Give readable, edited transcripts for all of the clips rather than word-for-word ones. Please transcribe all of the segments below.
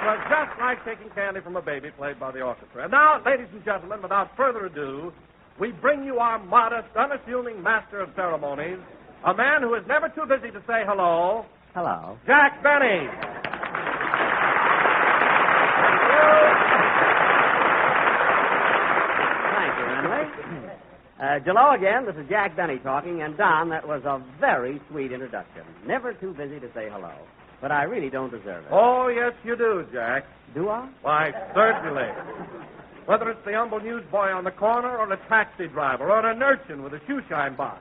was just like taking candy from a baby, played by the orchestra. And now, ladies and gentlemen, without further ado, we bring you our modest, unassuming master of ceremonies, a man who is never too busy to say hello. Hello. Jack Benny. Thank you, Emily. Hello again. This is Jack Benny talking. And, Don, that was a very sweet introduction. Never too busy to say hello. But I really don't deserve it. Oh, yes, you do, Jack. Do I? Why, certainly. Whether it's the humble newsboy on the corner or a taxi driver or an urchin with a shoeshine box,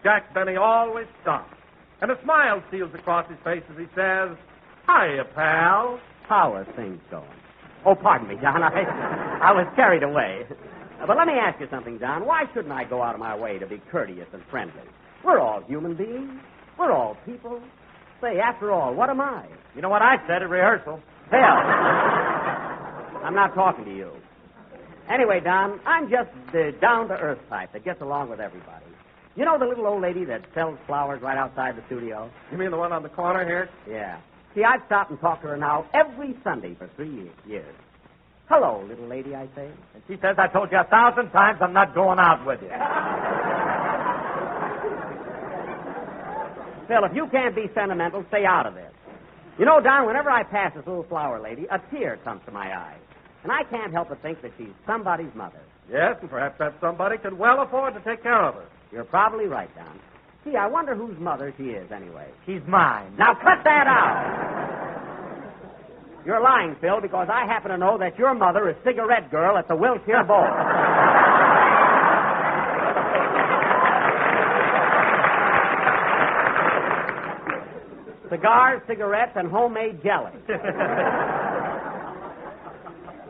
Jack Benny always stops. And a smile steals across his face as he says, "Hiya, pal." How are things going? Oh, pardon me, Don. I was carried away. But let me ask you something, Don. Why shouldn't I go out of my way to be courteous and friendly? We're all human beings. We're all people. Say, after all, what am I? You know what I said at rehearsal? Hell. I'm not talking to you. Anyway, Don, I'm just the down-to-earth type that gets along with everybody. You know the little old lady that sells flowers right outside the studio? You mean the one on the corner here? Yeah. See, I've stopped and talked to her now every Sunday for 3 years. Hello, little lady, I say. And she says, "I told you 1,000 times I'm not going out with you." Phil, if you can't be sentimental, stay out of this. You know, Don, whenever I pass this little flower lady, a tear comes to my eye. And I can't help but think that she's somebody's mother. Yes, and perhaps that somebody can well afford to take care of her. You're probably right, Don. Gee, I wonder whose mother she is, anyway. She's mine. Now, cut that out! You're lying, Phil, because I happen to know that your mother is Cigarette Girl at the Wilshire Bowl. Cigars, cigarettes, and homemade jelly.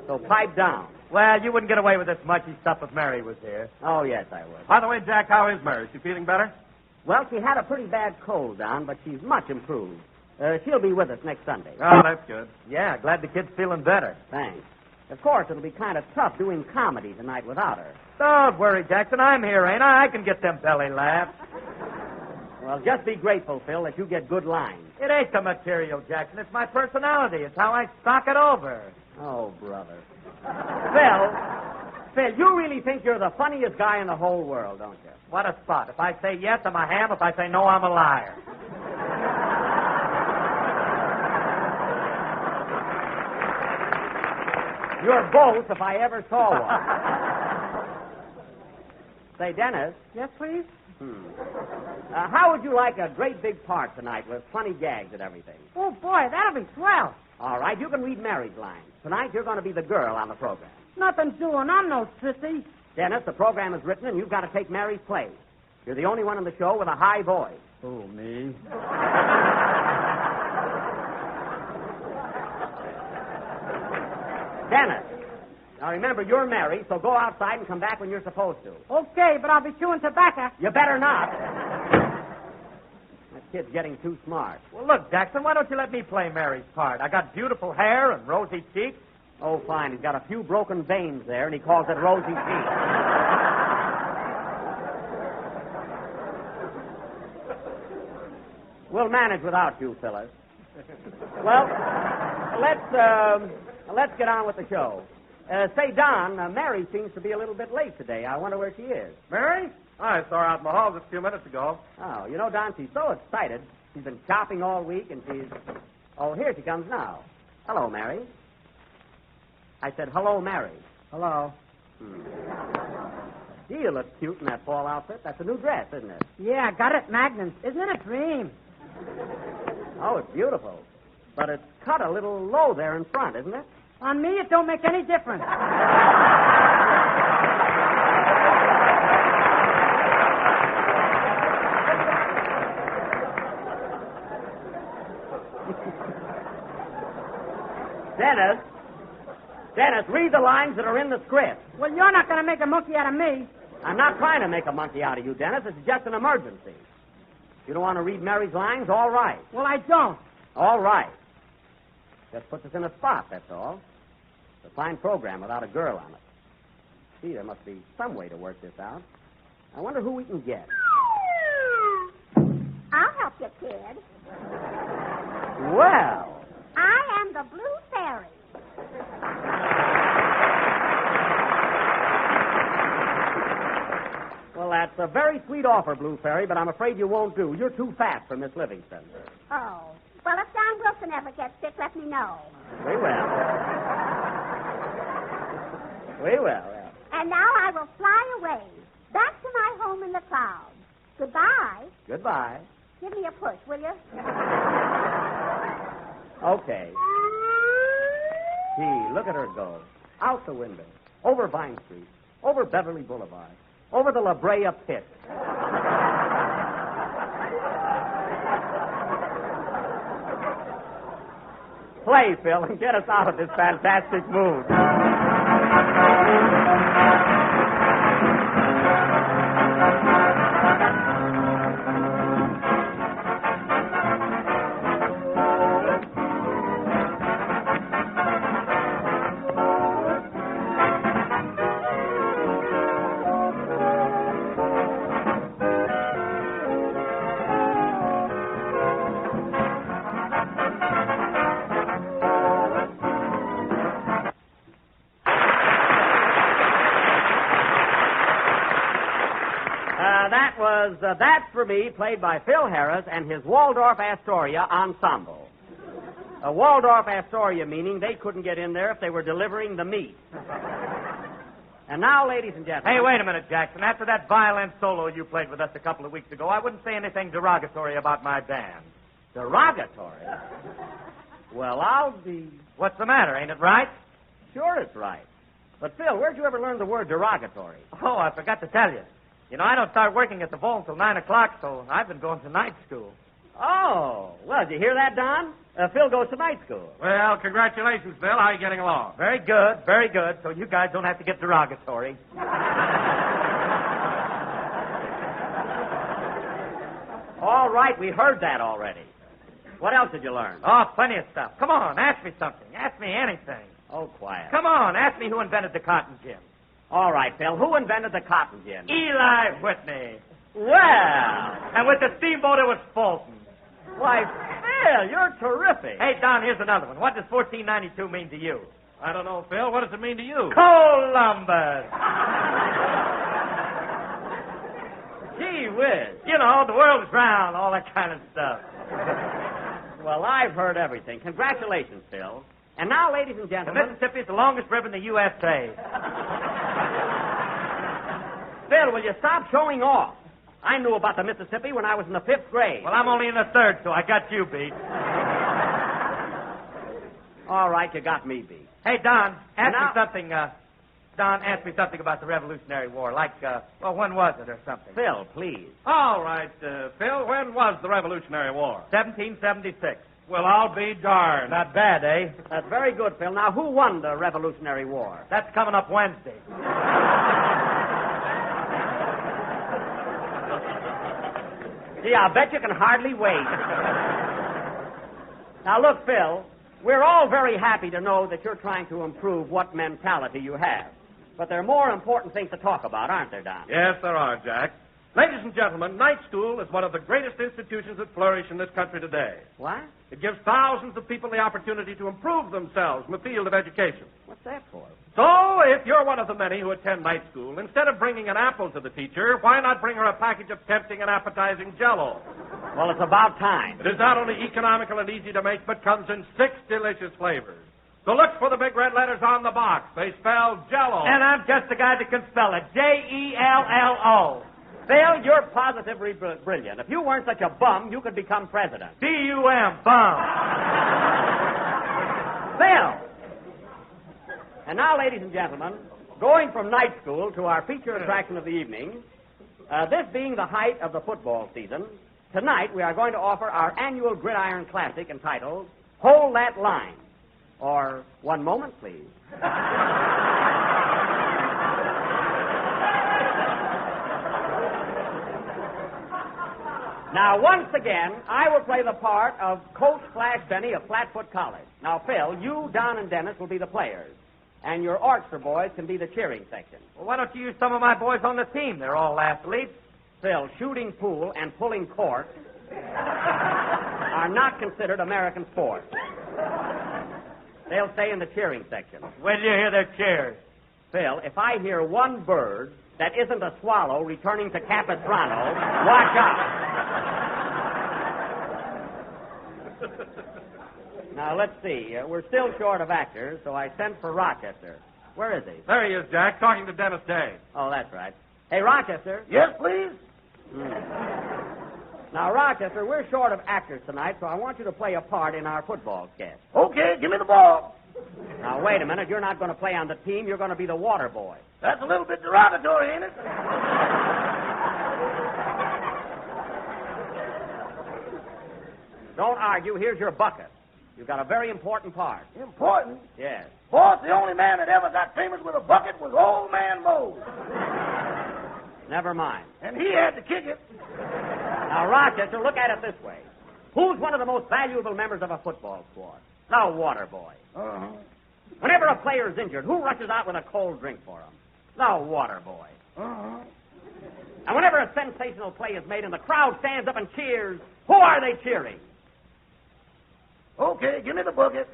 So pipe down. Well, you wouldn't get away with this muchy stuff if Mary was here. Oh, yes, I would. By the way, Jack, how is Mary? Is she feeling better? Well, she had a pretty bad cold, Don, but she's much improved. She'll be with us next Sunday. Oh, that's good. Yeah, glad the kid's feeling better. Thanks. Of course, it'll be kind of tough doing comedy tonight without her. Don't worry, Jackson. I'm here, ain't I? I can get them belly laughs. Well, just be grateful, Phil, that you get good lines. It ain't the material, Jackson. It's my personality. It's how I stock it over. Oh, brother. Phil, you really think you're the funniest guy in the whole world, don't you? What a spot. If I say yes, I'm a ham. If I say no, I'm a liar. You're both if I ever saw one. Say, Dennis. Yes, please? How would you like a great big part tonight with funny gags and everything? Oh, boy, that'll be swell. All right, you can read Mary's lines. Tonight, you're going to be the girl on the program. Nothing doing. I'm no sissy. Dennis, the program is written, and you've got to take Mary's place. You're the only one in the show with a high voice. Oh, me? Dennis. Now, remember, you're Mary, so go outside and come back when you're supposed to. Okay, but I'll be chewing tobacco. You better not. That kid's getting too smart. Well, look, Jackson, why don't you let me play Mary's part? I got beautiful hair and rosy cheeks. Oh, fine. He's got a few broken veins there, and he calls it rosy cheeks. We'll manage without you, Phyllis. Well, let's get on with the show. Say, Don, Mary seems to be a little bit late today. I wonder where she is. Mary? I saw her out in the hall just a few minutes ago. Oh, you know, Don, she's so excited. She's been shopping all week, and she's... Oh, here she comes now. Hello, Mary. I said, hello, Mary. Hello. Gee, you look cute in that fall outfit. That's a new dress, isn't it? Yeah, I got it at Magnum's. Isn't it a dream? Oh, it's beautiful. But it's cut a little low there in front, isn't it? On me, it don't make any difference. Dennis, read the lines that are in the script. Well, you're not going to make a monkey out of me. I'm not trying to make a monkey out of you, Dennis. It's just an emergency. You don't want to read Mary's lines? All right. Well, I don't. All right. Just puts us in a spot, that's all. It's a fine program without a girl on it. Gee, there must be some way to work this out. I wonder who we can get. I'll help you, kid. Well. I am the Blue Fairy. That's a very sweet offer, Blue Fairy, but I'm afraid you won't do. You're too fat for Miss Livingston. Oh. Well, if Don Wilson ever gets sick, let me know. We will. We will, yeah. And now I will fly away, back to my home in the clouds. Goodbye. Goodbye. Give me a push, will you? Okay. Gee, look at her go. Out the window. Over Vine Street. Over Beverly Boulevard. Over the La Brea Pit. Play, Phil, and get us out of this fantastic mood. That's for Me, played by Phil Harris and his Waldorf Astoria Ensemble. Waldorf Astoria meaning they couldn't get in there if they were delivering the meat. And now, ladies and gentlemen... Hey, wait a minute, Jackson. After that violin solo you played with us a couple of weeks ago, I wouldn't say anything derogatory about my band. Derogatory? Well, I'll be... What's the matter? Ain't it right? Sure it's right. But, Phil, where'd you ever learn the word derogatory? Oh, I forgot to tell you. You know, I don't start working at the Vault until 9 o'clock, so I've been going to night school. Oh, well, did you hear that, Don? Phil goes to night school. Well, congratulations, Phil. How are you getting along? Very good, very good. So you guys don't have to get derogatory. All right, we heard that already. What else did you learn? Oh, plenty of stuff. Come on, ask me something. Ask me anything. Oh, quiet. Come on, ask me who invented the cotton gin. All right, Phil. Who invented the cotton gin? Eli Whitney. Well. And with the steamboat, it was Fulton. Why, Phil, you're terrific. Hey, Don, here's another one. What does 1492 mean to you? I don't know, Phil. What does it mean to you? Columbus. Gee whiz. You know, the world's round, all that kind of stuff. Well, I've heard everything. Congratulations, Phil. And now, ladies and The gentlemen... Mississippi is the longest river in the USA. Phil, will you stop showing off? I knew about the Mississippi when I was in the 5th grade. Well, I'm only in the 3rd, so I got you beat. All right, you got me beat. Hey, Don, ask me something. Don, ask me something about the Revolutionary War. Like, when was it or something? Phil, please. All right, Phil, when was the Revolutionary War? 1776. Well, I'll be darned. Not bad, eh? That's very good, Phil. Now, who won the Revolutionary War? That's coming up Wednesday. Gee, I'll bet you can hardly wait. Now, look, Phil, we're all very happy to know that you're trying to improve what mentality you have. But there are more important things to talk about, aren't there, Don? Yes, there are, Jack. Ladies and gentlemen, night school is one of the greatest institutions that flourish in this country today. What? It gives thousands of people the opportunity to improve themselves in the field of education. What's that for? So, if you're one of the many who attend night school, instead of bringing an apple to the teacher, why not bring her a package of tempting and appetizing Jell-O? Well, it's about time. It is not only economical and easy to make, but comes in 6 delicious flavors. So look for the big red letters on the box. They spell Jell-O. And I'm just the guy that can spell it. Jello. Phil, you're positively brilliant. If you weren't such a bum, you could become president. B-U-M, bum. Phil! And now, ladies and gentlemen, going from night school to our feature attraction of the evening, this being the height of the football season, tonight we are going to offer our annual Gridiron Classic entitled Hold That Line. Or, one moment, please. Now, once again, I will play the part of Coach Flash Benny of Flatfoot College. Now, Phil, you, Don, and Dennis will be the players. And your orchestra boys can be the cheering section. Well, why don't you use some of my boys on the team? They're all athletes. Phil, shooting pool and pulling cork are not considered American sports. They'll stay in the cheering section. When did you hear their cheers? Phil, if I hear one bird that isn't a swallow returning to Capistrano, watch out. Now, let's see. We're still short of actors, so I sent for Rochester. Where is he? There he is, Jack, talking to Dennis Day. Oh, that's right. Hey, Rochester. Yes, please? Now, Rochester, we're short of actors tonight, so I want you to play a part in our football sketch. Okay, give me the ball. Now, wait a minute. You're not going to play on the team. You're going to be the water boy. That's a little bit derogatory, ain't it? Don't argue. Here's your bucket. You've got a very important part. Important? Yes. Boss, the only man that ever got famous with a bucket was Old Man Mose. Never mind. And he had to kick it. Now, Rochester, look at it this way. Who's one of the most valuable members of a football squad? The water boy. Uh-huh. Whenever a player is injured, who rushes out with a cold drink for him? The water boy. Uh-huh. And whenever a sensational play is made and the crowd stands up and cheers, who are they cheering? Okay, give me the bucket.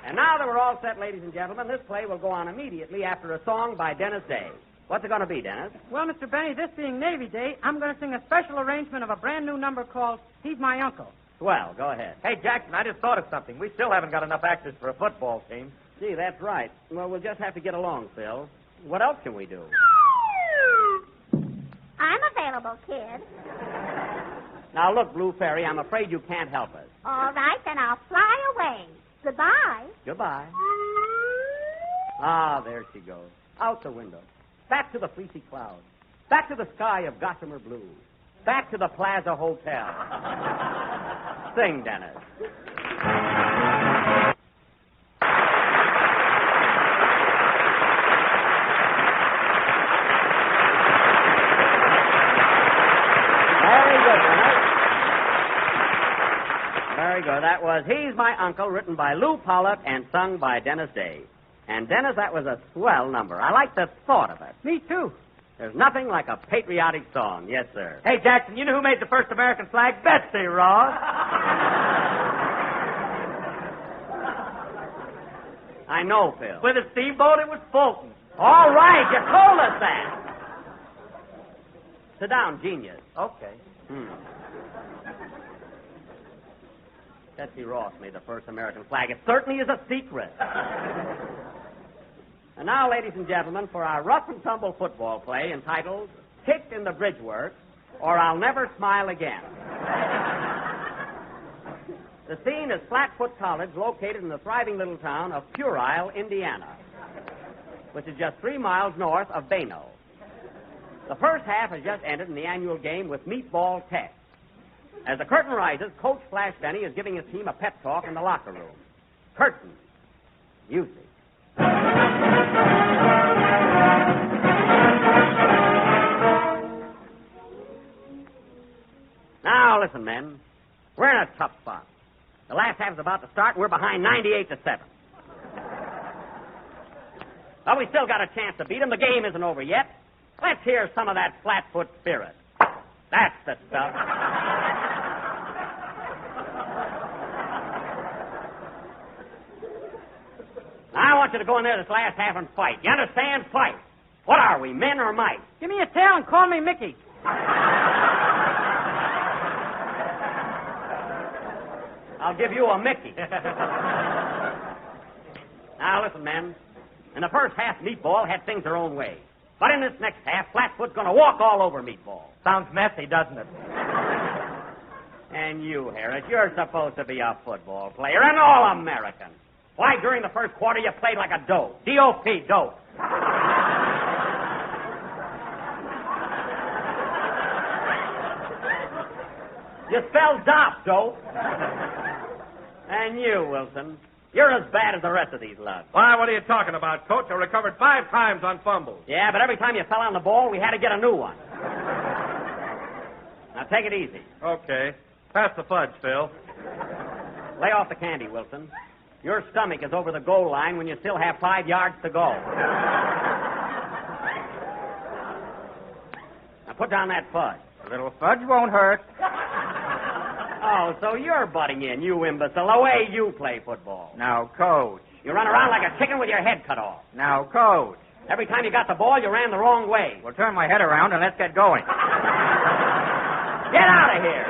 And now that we're all set, ladies and gentlemen, this play will go on immediately after a song by Dennis Day. What's it going to be, Dennis? Well, Mr. Benny, this being Navy Day, I'm going to sing a special arrangement of a brand new number called He's My Uncle. Swell, go ahead. Hey, Jackson, I just thought of something. We still haven't got enough actors for a football team. Gee, that's right. Well, we'll just have to get along, Phil. What else can we do? I'm available, kid. Now, look, Blue Fairy, I'm afraid you can't help us. All right, then I'll fly away. Goodbye. Goodbye. Ah, there she goes. Out the window. Back to the fleecy clouds. Back to the sky of gossamer blue. Back to the Plaza Hotel. Sing, Dennis. Very good. That was He's My Uncle, written by Lou Pollock and sung by Dennis Day. And, Dennis, that was a swell number. I like the thought of it. Me, too. There's nothing like a patriotic song. Yes, sir. Hey, Jackson, you know who made the first American flag? Betsy Ross. I know, Phil. With a steamboat, it was Fulton. All right, you told us that. Sit down, genius. Okay. Betsy Ross made the first American flag. It certainly is a secret. And now, ladies and gentlemen, for our rough and tumble football play entitled Kicked in the Bridgeworks, or I'll Never Smile Again. The scene is Flatfoot College, located in the thriving little town of Purile, Indiana, which is just 3 miles north of Bano. The first half has just ended in the annual game with Meatball Tech. As the curtain rises, Coach Flash Benny is giving his team a pep talk in the locker room. Curtain. Music. Now, listen, men. We're in a tough spot. The last half is about to start, and we're behind 98-7. But we still got a chance to beat them. The game isn't over yet. Let's hear some of that Flatfoot spirit. That's the stuff. I want you to go in there this last half and fight. You understand? Fight. What are we, men or mice? Give me a tail and call me Mickey. I'll give you a Mickey. Now, listen, men. In the first half, Meatball had things their own way. But in this next half, Flatfoot's going to walk all over Meatball. Sounds messy, doesn't it? And you, Harris, you're supposed to be a football player, an All-American. Why, during the first quarter, you played like a dope. D-O-P, dope. You spelled dop, dope. And you, Wilson, you're as bad as the rest of these lugs. Why, what are you talking about, Coach? I recovered 5 times on fumbles. Yeah, but every time you fell on the ball, we had to get a new one. Now, take it easy. Okay. Pass the fudge, Phil. Lay off the candy, Wilson. Your stomach is over the goal line when you still have 5 yards to go. Now, put down that fudge. A little fudge won't hurt. Oh, so you're butting in, you imbecile, the way you play football. Now, Coach. You run around like a chicken with your head cut off. Now, Coach. Every time you got the ball, you ran the wrong way. Well, turn my head around and let's get going. Get out of here.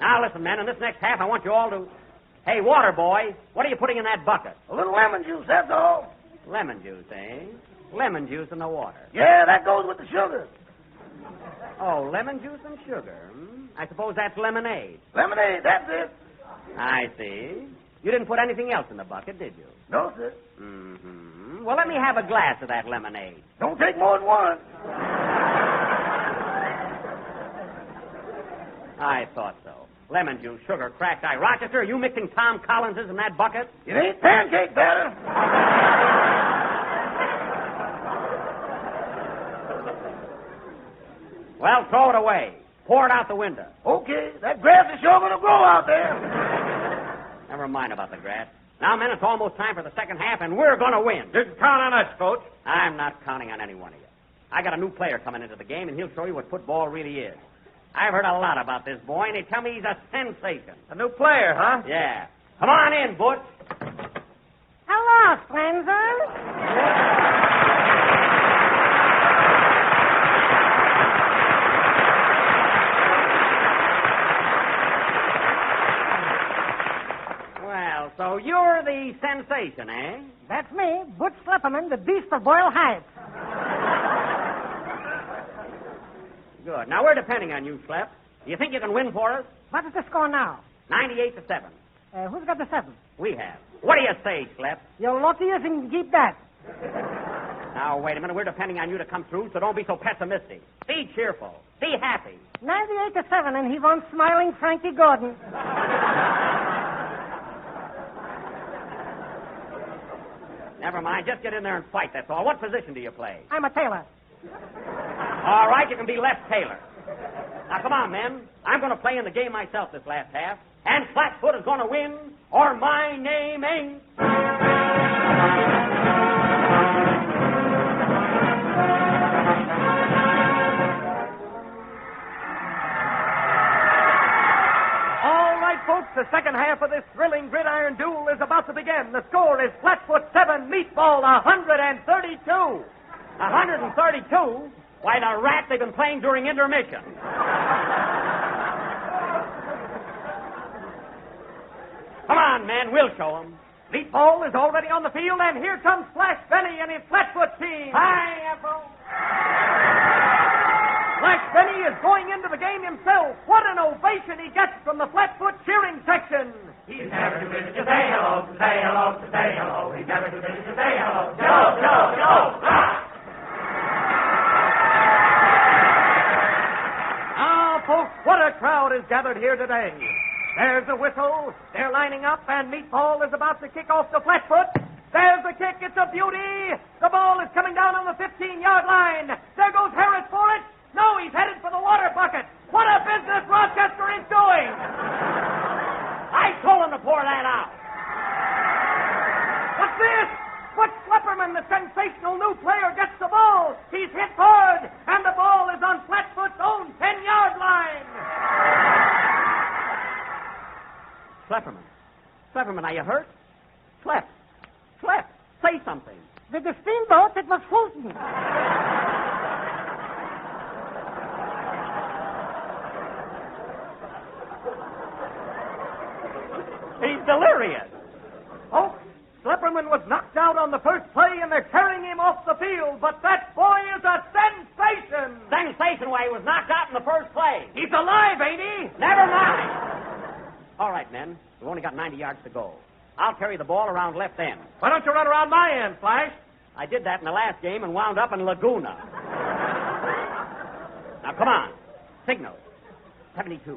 Now, listen, men, in this next half, I want you all to... Hey, water boy, what are you putting in that bucket? A little lemon juice, that's all. Lemon juice, eh? Lemon juice in the water. Yeah, that goes with the sugar. Oh, lemon juice and sugar. I suppose that's lemonade. Lemonade, that's it. I see. You didn't put anything else in the bucket, did you? No, sir. Mm-hmm. Well, let me have a glass of that lemonade. Don't take more than one. I thought so. Lemon juice, sugar, cracked eye. Rochester, are you mixing Tom Collinses in that bucket? It ain't pancake batter. Well, throw it away. Pour it out the window. Okay, that grass is sure going to grow out there. Never mind about the grass. Now, men, it's almost time for the second half, and we're going to win. You can count on us, Coach. I'm not counting on any one of you. I got a new player coming into the game, and he'll show you what football really is. I've heard a lot about this boy, and they tell me he's a sensation. A new player, huh? Yeah. Come on in, Butch. Hello, Spencer. Well, so you're the sensation, eh? That's me, Butch Slipperman, the beast of Boyle Heights. Good. Now, we're depending on you, Slep. Do you think you can win for us? What is the score now? 98-7. Who's got the 7? We have. What do you say, Slep? You're lucky you can keep that. Now, wait a minute. We're depending on you to come through, so don't be so pessimistic. Be cheerful. Be happy. 98-7, and he wants smiling Frankie Gordon. Never mind. Just get in there and fight, that's all. What position do you play? I'm a tailor. All right, you can be left Taylor. Now, come on, men. I'm going to play in the game myself this last half, and Flatfoot is going to win, or my name ain't. All right, folks, the second half of this thrilling gridiron duel is about to begin. The score is Flatfoot 7, Meatball 132. 132? Why, the rat they've been playing during intermission. Come on, men, we'll show them. Meatball is already on the field, and here comes Flash Benny and his Flatfoot team. Hi, Apple. Flash Benny is going into the game himself. What an ovation he gets from the Flatfoot cheering section. He's never too busy to say hello, to say hello, to say hello. He's never too busy to say hello. No. Folks, what a crowd is gathered here today. There's a whistle. They're lining up, and Meatball is about to kick off the Flatfoot. There's the kick. It's a beauty. The ball is coming down on the 15-yard line. There goes Harris for it. No, he's headed for the water bucket. What a business Rochester is doing. I told him to pour that out. What's this? Butch Slipperman, the sensational new player, gets the ball. He's hit hard, and the ball is on Flatfoot's own 10-yard line. Slipperman, are you hurt? Slep, say something. With the steamboat, it was Fulton. He's delirious. Oh, Slipperman was knocked out on the first play, and they're carrying him off the field. But that boy is a sensation. Sensation why he was knocked out in the first play. He's alive, ain't he? Never mind. All right, men. We've only got 90 yards to go. I'll carry the ball around left end. Why don't you run around my end, Flash? I did that in the last game and wound up in Laguna. Now, come on. Signal. 72.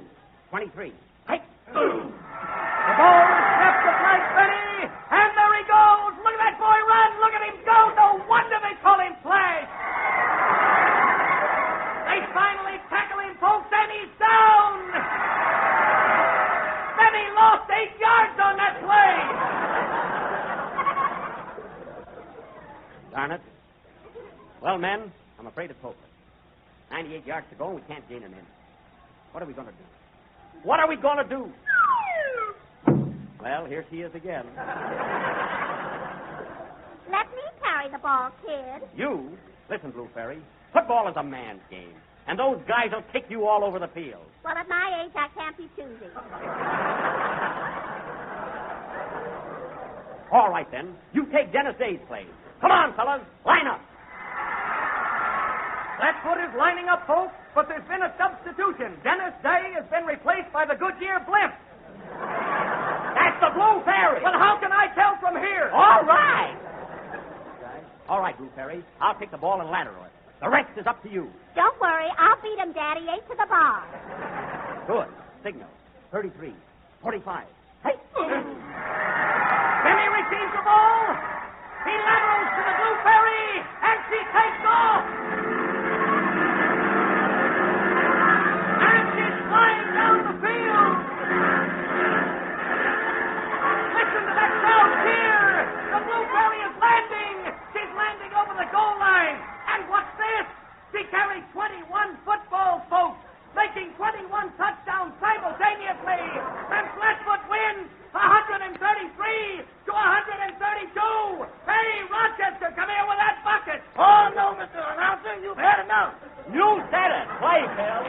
23. Hey. The ball is snapped to Flash Benny, and there he goes. Look at that boy run. Look at him go. No wonder they call him Flash. They finally tackle him, folks, and he's down. Benny lost 8 yards on that play. Darn it. Well, men, I'm afraid it's hopeless. 98 yards to go, and we can't gain an inch. What are we going to do? What are we going to do? Well, here she is again. Let me carry the ball, kid. You? Listen, Blue Fairy. Football is a man's game. And those guys will kick you all over the field. Well, at my age, I can't be choosy. All right, then. You take Dennis Day's place. Come on, fellas. Line up. That's what is lining up, folks. But there's been a substitution. Dennis Day has been replaced by the Goodyear Blimp. That's the Blue Fairy. Well, how can I tell from here? All right. All right, Blue Fairy. I'll take the ball and lateral it. The rest is up to you. Don't worry. I'll beat him, Daddy. 8 to the bar. Good. Signal. 33. 45. Hey. Benny receives the ball. He laterals to the Blue Fairy, and she takes off. And she's flying down the field. Listen to that crowd cheer. The Blue Fairy is landing. She's landing over the goal line. And what's this? She carries 21 footballs, folks, making 21 touchdowns simultaneously. And Flatfoot wins 133 to 132. Hey, Rochester, come here with that bucket. Oh, no, Mr. Announcer, you've had enough. You said it. Play, Phil.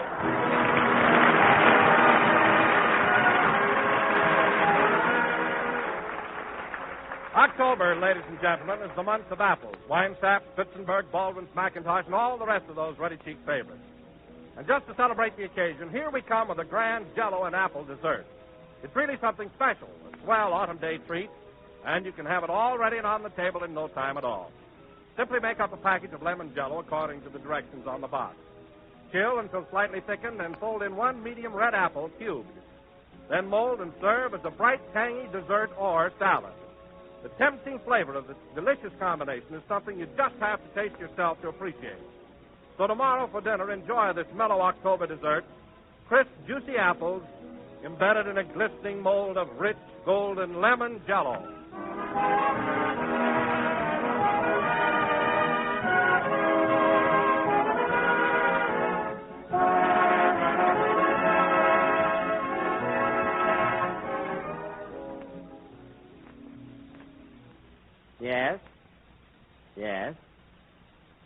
October, ladies and gentlemen, is the month of apples. Winesap, Spitzenberg, Baldwin's, McIntosh, and all the rest of those ruddy-cheeked favorites. And just to celebrate the occasion, here we come with a grand Jell-O and apple dessert. It's really something special, a swell autumn day treat, and you can have it all ready and on the table in no time at all. Simply make up a package of lemon Jell-O according to the directions on the box. Chill until slightly thickened and fold in 1 medium red apple cubed. Then mold and serve as a bright, tangy dessert or salad. The tempting flavor of this delicious combination is something you just have to taste yourself to appreciate. So tomorrow for dinner, enjoy this mellow October dessert, crisp, juicy apples embedded in a glistening mold of rich, golden lemon Jell-O. Yes? Yes?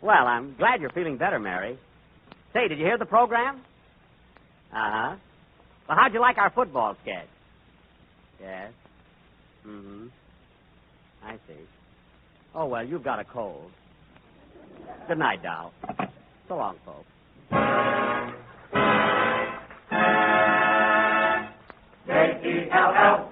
Well, I'm glad you're feeling better, Mary. Say, did you hear the program? Uh-huh. Well, how'd you like our football sketch? Yes? Mm-hmm. I see. Oh, well, you've got a cold. Good night, doll. So long, folks. J-E-L-L.